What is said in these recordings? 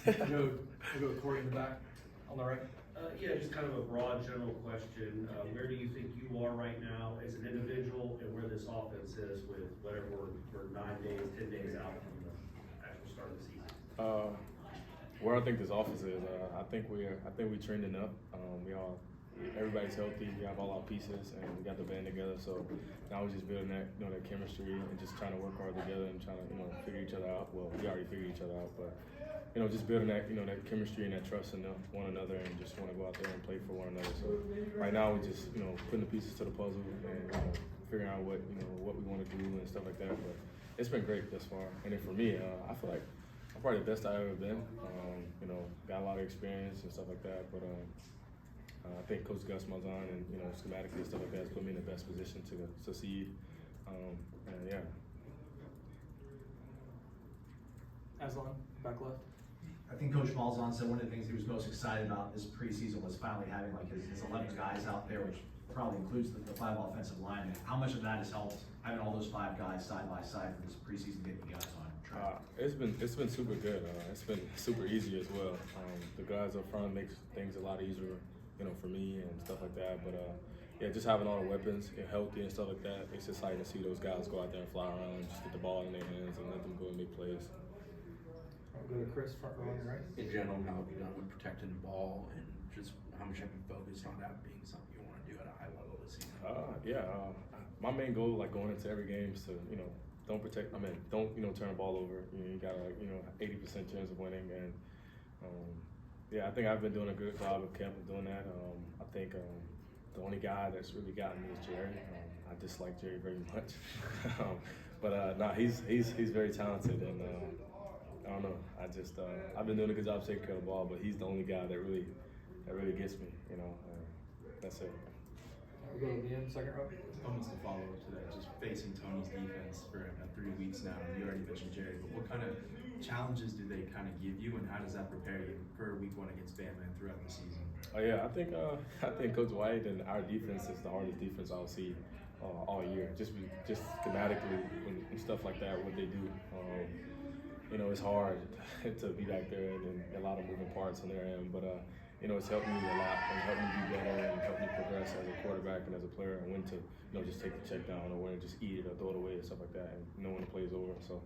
We'll go with Corey in the back, on the right. Yeah, just kind of a broad general question. Where do you think you are right now as an individual and where this offense is with whatever we're 9 days, 10 days out from the actual start of the season? Where I think this offense is, I think we're trending up. Everybody's healthy. We have all our pieces, and we got the band together. So now we're just building that, that chemistry and just trying to work hard together and trying to, figure each other out. Well, we already figured each other out, but just building that, that chemistry and that trust in one another, and just want to go out there and play for one another. So right now we're just, putting the pieces to the puzzle and figuring out what we want to do and stuff like that. But it's been great thus far. And then for me, I feel like I'm probably the best I've ever been. Got a lot of experience and stuff like that, but I think Coach Gus Malzahn and schematically and stuff like that has put me in the best position to succeed. And yeah. Aslan, back left. I think Coach Malzahn said one of the things he was most excited about this preseason was finally having like his 11 guys out there, which probably includes the 5 offensive linemen. How much of that has helped having all those 5 guys side by side for this preseason, getting you guys on track? It's been super good. It's been super easy as well. The guys up front makes things a lot easier, for me and stuff like that. But yeah, just having all the weapons, healthy and stuff like that, it's exciting to see those guys go out there and fly around and just get the ball in their hands and let them go and make plays. I'll go to Chris, front row on the right. In general, how have you done with protecting the ball, and just how much have you focused on that being something you want to do at a high level this season? My main goal, like going into every game, is to don't turn the ball over. You got 80% chance of winning, and I think I've been doing a good job of camp of doing that. I think the only guy that's really gotten me is Jerry. I dislike Jerry very much, but he's very talented, and I don't know. I've been doing a good job taking care of the ball, but he's the only guy that really gets me. That's it. We'll go to Liam, second row. Almost a follow-up to that, just facing Tony's defense for 3 weeks now. You already mentioned Jerry, but what kind of challenges do they kind of give you, and how does that prepare you for week 1 against Bama and throughout the season? I think Coach White and our defense is the hardest defense I'll see all year. Just schematically and stuff like that, what they do. It's hard to be back there and a lot of moving parts on their end, but it's helped me a lot and helped me be better and helped me progress as a quarterback and as a player, and when to just take the check down or when to just eat it or throw it away and stuff like that, and know when the play is over. So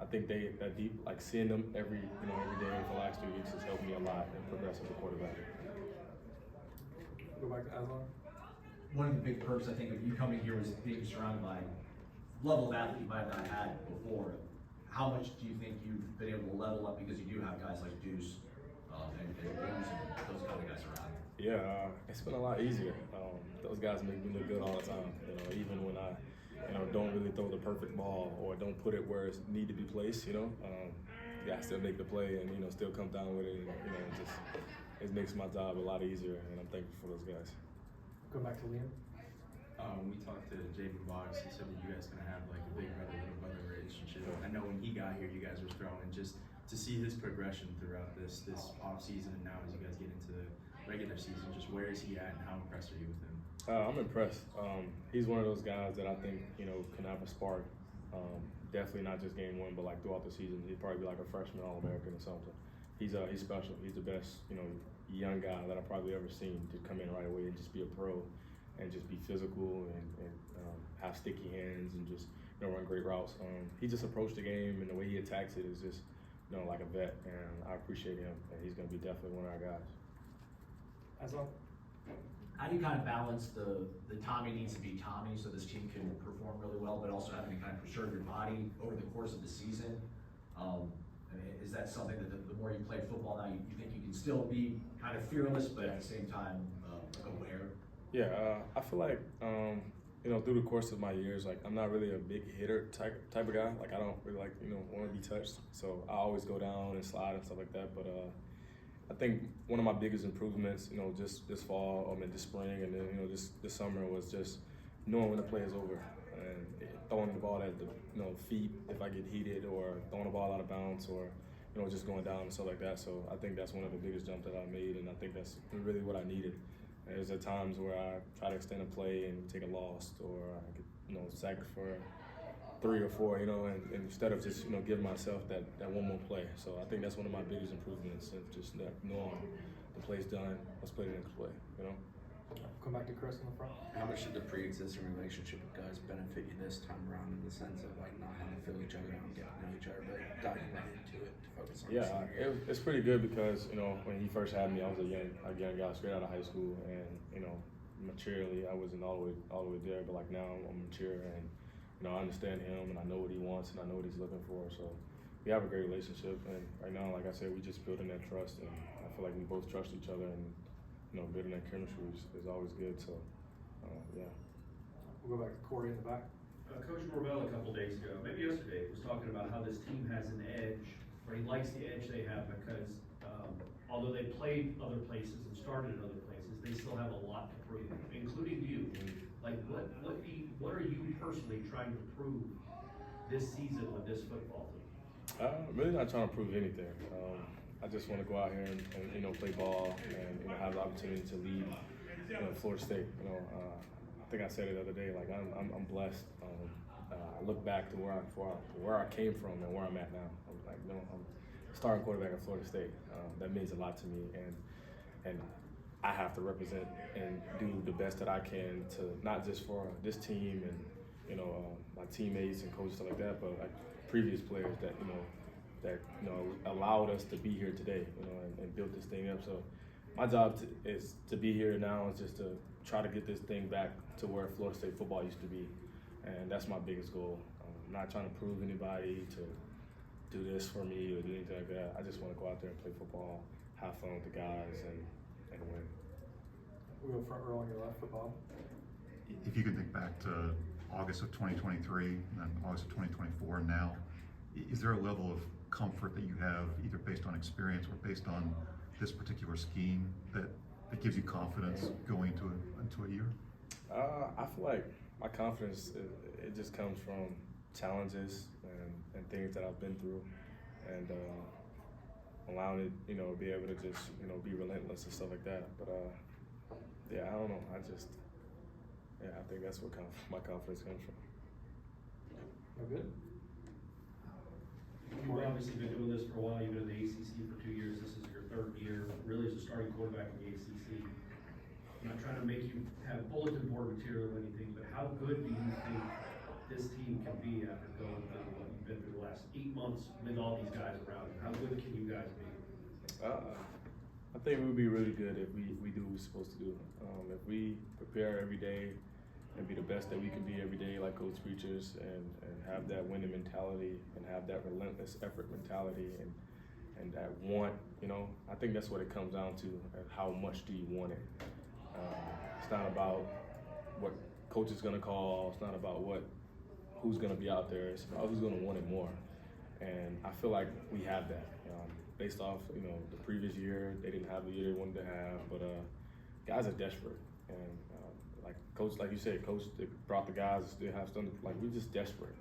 I think that deep, like seeing them every day for the last 2 weeks has helped me a lot and progress as a quarterback. Go back to Aslan. One of the big perks I think of you coming here was being surrounded by level of athlete you might have not had before. How much do you think you've been able to level up because you do have guys like Deuce and Booz and those kind of guys around? Yeah, it's been a lot easier. Those guys make me look good all the time. Even when I, don't really throw the perfect ball or don't put it where it need to be placed. I still make the play and still come down with it. And, it makes my job a lot easier, and I'm thankful for those guys. Go back to Liam. When we talked to Jacob Boggs, he said that you guys gonna have like a big brother little brother relationship. I know when he got here, you guys were throwing, just to see his progression throughout this off season, and now as you guys get into the regular season, just where is he at and how impressed are you with him? I'm impressed. He's one of those guys that I think can have a spark. Definitely not just game 1, but like throughout the season. He'd probably be like a freshman All-American or something. He's special. He's the best young guy that I've probably ever seen to come in right away and just be a pro and just be physical and have sticky hands and just run great routes. He just approached the game, and the way he attacks it is just like a vet, and I appreciate him, and he's going to be definitely one of our guys. Aslan. How do you kind of balance the Tommy needs to be Tommy so this team can perform really well, but also having to kind of preserve your body over the course of the season? Is that something that the more you play football now, you think you can still be kind of fearless, but at the same time aware? Yeah, I feel like through the course of my years, like I'm not really a big hitter type of guy. Like I don't really like want to be touched, so I always go down and slide and stuff like that. But I think one of my biggest improvements, just this fall, this spring, and then this summer was just knowing when the play is over and throwing the ball at the feet if I get heated, or throwing the ball out of bounds, or just going down and stuff like that. So I think that's one of the biggest jumps that I made, and I think that's really what I needed. There's at times where I try to extend a play and take a loss, or I get sacked for 3 or 4, you know, and instead of just, you know, giving myself that one more play. So I think that's one of my biggest improvements, and just that knowing the play's done, let's play the next play, you know. Come back to Chris in the front. How much did the pre-existing relationship with guys benefit you this time around, in the sense of like not having to fill each other out and get to know each other, but diving right into it to focus on? Yeah, it's pretty good because, you know, when he first had me, I was a young guy straight out of high school, and, you know, maturely I wasn't all the way there, but like now I'm mature, and, you know, I understand him, and I know what he wants, and I know what he's looking for. So we have a great relationship, and right now, like I said, we just building that trust, and I feel like we both trust each other, and, you know, building that chemistry is always good. So yeah. We'll go back to Corey in the back. Coach Norvell a couple days ago, maybe yesterday, was talking about how this team has an edge, or he likes the edge they have because although they played other places and started in other places, they still have a lot to prove, including you. Like, what are you personally trying to prove this season with this football team? I'm really not trying to prove anything. I just want to go out here and you know, play ball, and, you know, have the opportunity to lead, you know, Florida State. You know, I think I said it the other day. Like, I'm blessed. I look back to where I came from and where I'm at now. I'm like, you know, I'm starting quarterback at Florida State. That means a lot to me, and I have to represent and do the best that I can to not just for this team and, you know, my teammates and coaches, stuff like that, but like previous players that you know allowed us to be here today, you know, and build this thing up. So my job is to be here now, is just to try to get this thing back to where Florida State football used to be, and that's my biggest goal. I'm not trying to prove anybody to do this for me or do anything like that. I just want to go out there and play football, have fun with the guys, and win. We'll go front row on your left for Bob. If you could think back to August of 2023 and then August of 2024 and now, is there a level of comfort that you have, either based on experience or based on this particular scheme, that gives you confidence going into a year? I feel like my confidence, it just comes from challenges and things that I've been through, and allowing it, you know, be able to just, you know, be relentless and stuff like that. But yeah, I don't know. I think that's where my confidence comes from. No good? You've obviously been doing this for a while. You've been in the ACC for 2 years. This is your 3rd year, really as a starting quarterback in the ACC. I'm not trying to make you have bulletin board material or anything, but how good do you think this team can be after going through what you've been through the last 8 months with all these guys around you? How good can you guys be? I think we would be really good if we do what we're supposed to do. If we prepare every day and be the best that we can be every day, like Coach preaches, and have that winning mentality and have that relentless effort mentality and that want, you know, I think that's what it comes down to. How much do you want it? It's not about what coach is gonna call. It's not about who's gonna be out there. It's about who's gonna want it more. And I feel like we have that. Based off, you know, the previous year, they didn't have the year they wanted to have, but guys are desperate, and like coach, like you said, coach brought the guys, still have something. Like, we're just desperate.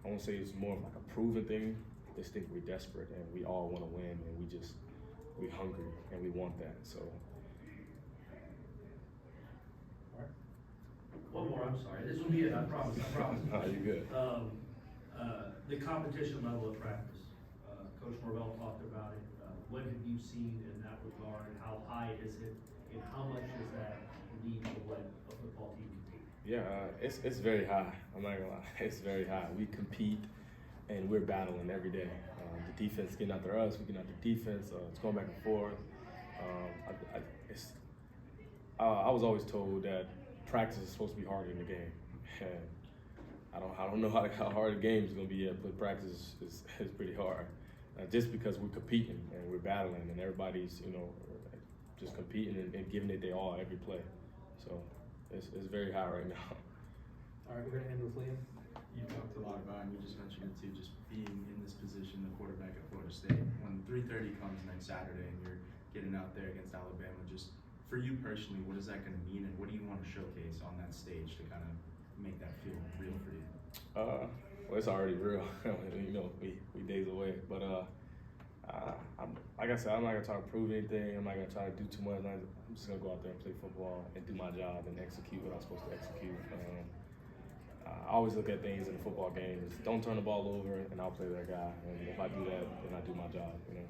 I won't say it's more of like a proven thing. I just think we're desperate, and we all want to win, and we're hungry, and we want that. So. All right. One more, I'm sorry. This will be it, I promise. Oh, you're good. The competition level of practice. Coach Norvell talked about it. What have you seen in that regard? How high is it, and how much does that lead to what a football team can be? Yeah, it's very high. I'm not gonna lie, it's very high. We compete, and we're battling every day. The defense getting after us, we getting after defense. It's going back and forth. I was always told that practice is supposed to be harder than the game, and I don't know how hard the game is gonna be yet, but practice is pretty hard. Just because we're competing and we're battling, and everybody's, you know, just competing and giving it their all every play. So it's very high right now. All right, we're gonna end with Liam. You talked a lot about, and you just mentioned it too, just being in this position, the quarterback at Florida State. When 3:30 comes next Saturday and you're getting out there against Alabama, just for you personally, what is that going to mean, and what do you want to showcase on that stage to kind of make that feel real for you? Well, it's already real. You know, we days away. But like I said, I'm not gonna try to prove anything. I'm not gonna try to do too much. I'm just gonna go out there and play football and do my job and execute what I'm supposed to execute. I always look at things in a football game is don't turn the ball over, and I'll play that guy. And if I do that, then I do my job. You know.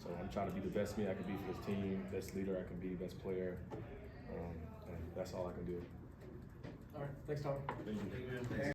So I'm trying to be the best me I can be for this team, best leader I can be, best player. And that's all I can do. All right, thanks, Tommy. Thank you. Thank you, man. Thanks.